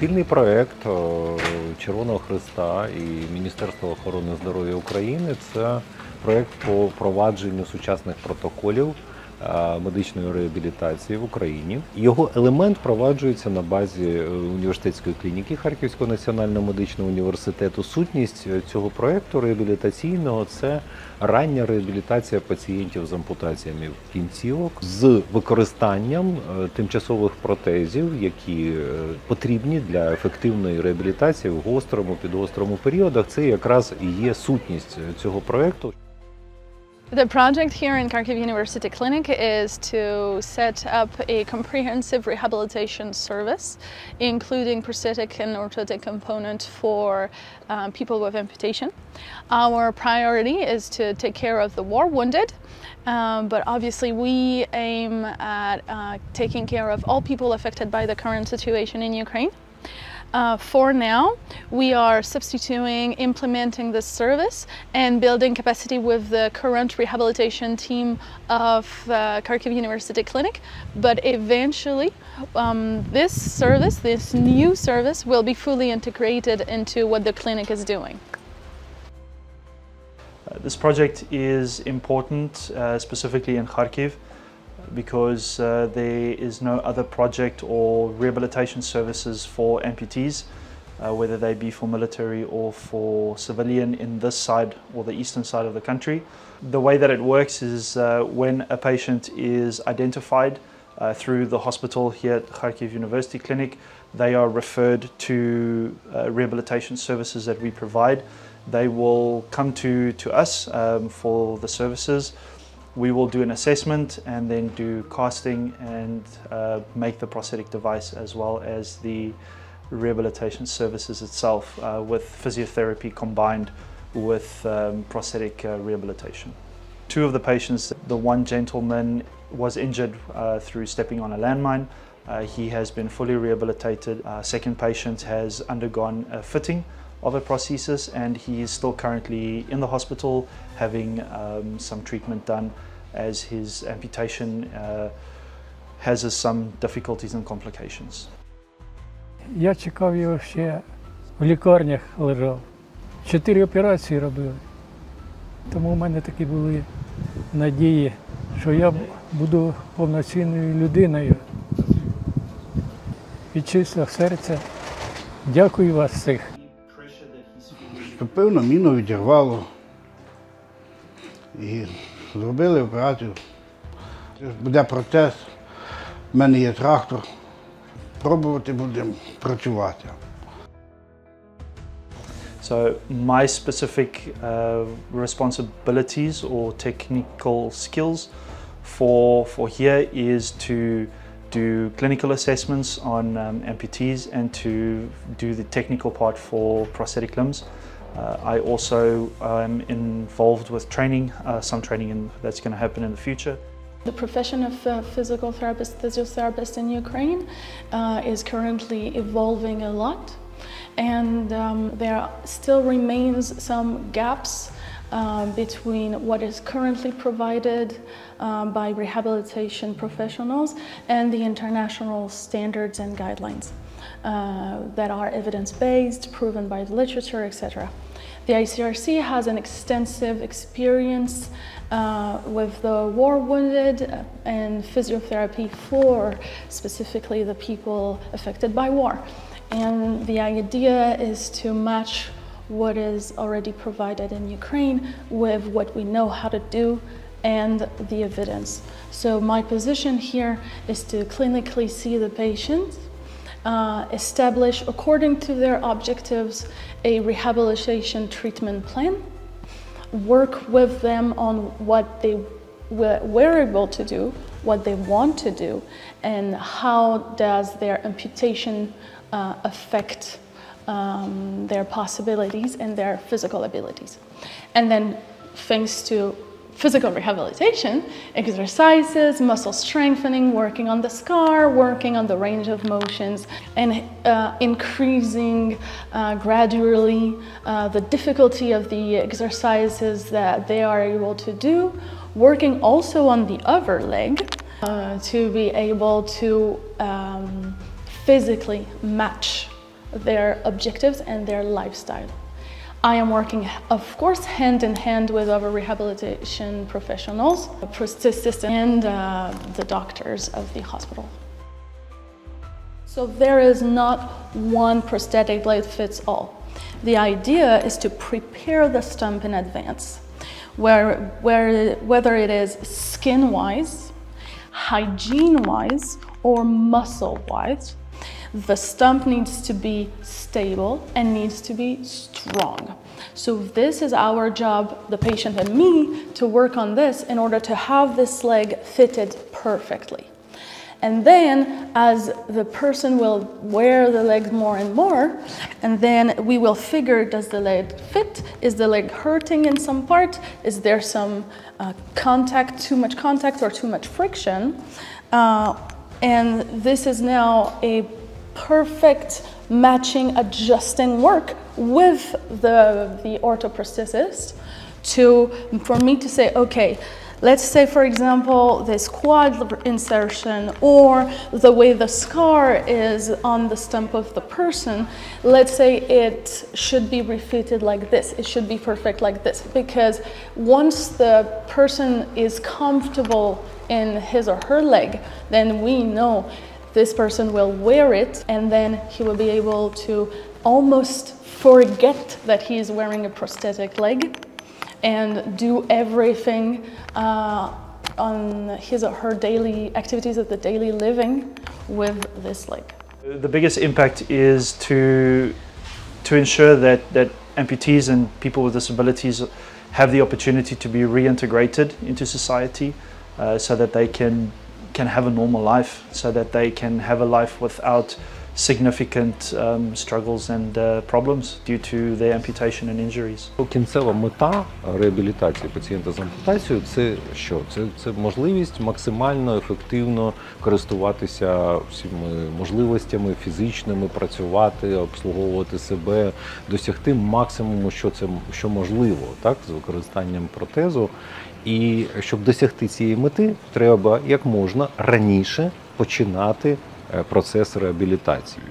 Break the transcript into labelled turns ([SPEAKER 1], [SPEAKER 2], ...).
[SPEAKER 1] спільний проєкт Червоного Хреста і Міністерства охорони здоров'я України. Це проєкт по впровадженню сучасних протоколів медичної реабілітації в Україні. Його елемент впроваджується на базі університетської клініки Харківського національного медичного університету. Сутність цього проєкту реабілітаційного – це рання реабілітація пацієнтів з ампутаціями кінцівок з використанням тимчасових протезів, які потрібні для ефективної реабілітації в гострому, підгострому періодах. Це якраз і є сутність цього проєкту.
[SPEAKER 2] The project here in Kharkiv University Clinic is to set up a comprehensive rehabilitation service, including prosthetic and orthotic components for people with amputation. Our priority is to take care of the war wounded, but obviously we aim at taking care of all people affected by the current situation in Ukraine. For now, we are substituting, implementing this service and building capacity with the current rehabilitation team of Kharkiv University Clinic. But eventually, this service, this new service, will be fully integrated into what the clinic is doing.
[SPEAKER 3] This project is important, specifically in Kharkiv, because there is no other project or rehabilitation services for amputees, whether they be for military or for civilian in this side or the eastern side of the country. The way that it works is when a patient is identified through the hospital here at Kharkiv University Clinic, they are referred to rehabilitation services that we provide. They will come to us for the services. We will do an assessment and then do casting and make the prosthetic device, as well as the rehabilitation services itself with physiotherapy combined with prosthetic rehabilitation. Two of the patients, the one gentleman was injured through stepping on a landmine. He has been fully rehabilitated. Second patient has undergone a fitting of a prosthesis, and he is still currently in the hospital having some treatment done, as his amputation has some difficulties and complications.
[SPEAKER 4] Я чекав його ще в лікарнях лежав. 4 операції робили. Тому в мене такі були надії, що я буду повноцінною людиною. Від чистого серця дякую вас всіх.
[SPEAKER 5] Вступив на міну, відірвало і зробили операцію. Буде протез, в мене є трактор, пробувати будемо працювати.
[SPEAKER 3] So my specific responsibilities or technical skills for here is to do clinical assessments on amputees and to do the technical part for prosthetic limbs. I also am involved with training, some training that's going to happen in the future.
[SPEAKER 2] The profession of physical therapist, physiotherapist in Ukraine is currently evolving a lot, and there still remains some gaps between what is currently provided by rehabilitation professionals and the international standards and guidelines that are evidence-based, proven by the literature, etc. The ICRC has an extensive experience with the war wounded and physiotherapy for specifically the people affected by war. And the idea is to match what is already provided in Ukraine with what we know how to do and the evidence. So my position here is to clinically see the patients, establish according to their objectives a rehabilitation treatment plan, work with them on what they were able to do, what they want to do, and how does their amputation affect their possibilities and their physical abilities. And then thanks to physical rehabilitation, exercises, muscle strengthening, working on the scar, working on the range of motions, and increasing gradually the difficulty of the exercises that they are able to do, working also on the other leg to be able to physically match their objectives and their lifestyle. I am working, of course, hand in hand with our rehabilitation professionals, prosthetists, and the doctors of the hospital. So there is not one prosthetic blade fits all. The idea is to prepare the stump in advance, whether it is skin-wise, hygiene-wise, or muscle-wise. The stump needs to be stable and needs to be strong. So this is our job, the patient and me, to work on this in order to have this leg fitted perfectly. And then as the person will wear the leg more and more, and then we will figure, does the leg fit? Is the leg hurting in some part? Is there some contact, too much contact or too much friction? And this is now a perfect matching, adjusting work with the orthoprosthesist for me to say, okay, let's say, for example, this quad insertion or the way the scar is on the stump of the person, let's say it should be refitted like this. It should be perfect like this. Because once the person is comfortable in his or her leg, then we know this person will wear it, and then he will be able to almost forget that he is wearing a prosthetic leg and do everything on his or her daily activities of the daily living with this leg.
[SPEAKER 3] The biggest impact is to ensure that amputees and people with disabilities have the opportunity to be reintegrated into society so that they can have a normal life, so that they can have a life without significant struggles and problems due to their amputation and injuries.
[SPEAKER 1] Кінцева мета реабілітації пацієнта з ампутацією – це що? Це можливість максимально ефективно користуватися всіми можливостями фізичними, працювати, обслуговувати себе, досягти максимуму, що можливо, так, з використанням протезу. І щоб досягти цієї мети, треба як можна раніше починати процес реабілітації.